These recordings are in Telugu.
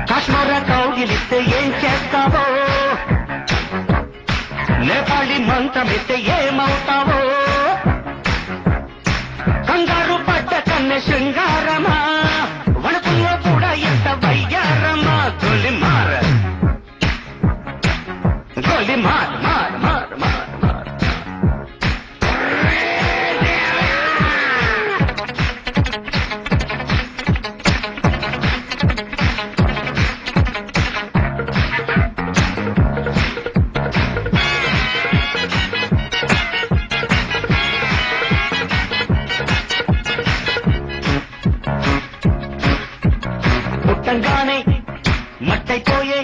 కాశ్మీర కౌగిలిస్తే ఏం చేస్తావో, నేపాళి మంత్రమిస్తే ఏమవుతావో, కంగారు పడ్డ కన్నె శృంగారమా, వణుకుల్లో కూడా ఎంత వయ్యారమా. గోలిమార్ గోలిమార్ మార్ మార్ మార్ మార్. పుట్టంగానే మట్టైపోయే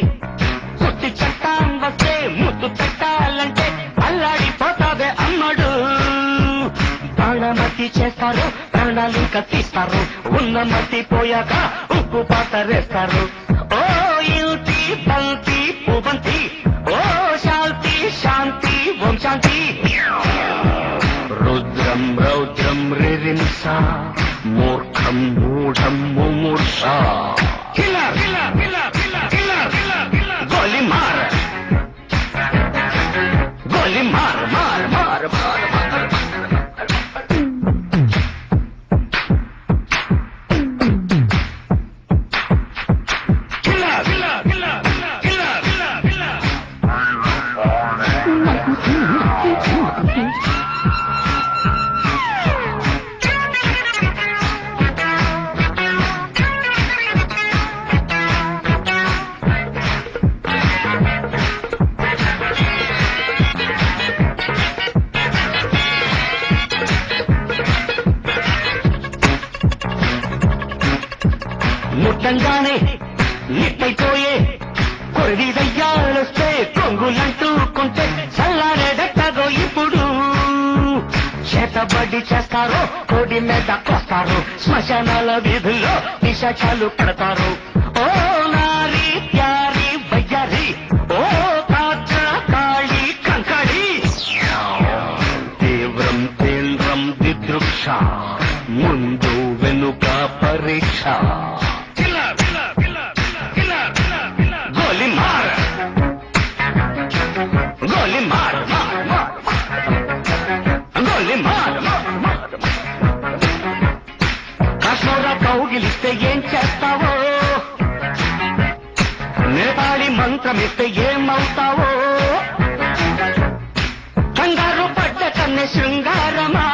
కొద్ది చట్టం వస్తే ముద్దు పెట్టాలంటే అల్లాడిపోతావే అమ్మడు. ప్రాణమతి చేస్తారు, ప్రాణాలు కత్తిస్తారు, ఉన్న మతి పోయాక ఉప్పు పాతరేస్తారు. ఓ యుతి బంతి పుబంతి, ఓ శాంతి శాంతి ఓం శాంతి. రుద్రం రౌద్రం రిరింస, మూర్ఖం మూఢం ముమూర్ష. గోలిమార్ గోలిమార్ మార్ మార్ మార్ మార్. ముట్టంగానే నిట్టయిపోయే కొరివి దయ్యాలొస్తే కొంగులంటూకుంటే చల్లారేదట్టగో ఇప్పుడు. చేతబడి చేస్తారో కోడి మీద కొస్తారు, శ్మశానాల వీధుల్లో నిశాచాలు పడతారు. ఓ నారి ప్యారి వయ్యారి, ఓ కాచ కాళి కంకడి. తీవ్రం తీవ్రం దిదృక్ష, ముందు వెనుక పరీక్ష. గోలిమార్ గోలిమార్ మార్ మార్ గోలిమార్ మార్ మార్. కాశ్మీర కౌగిలిస్తే ఏం చేస్తావో, నేపాళి మంత్రమిస్తే ఏమవుతావో, కంగారు పడ్డ కన్నె శృంగారమా,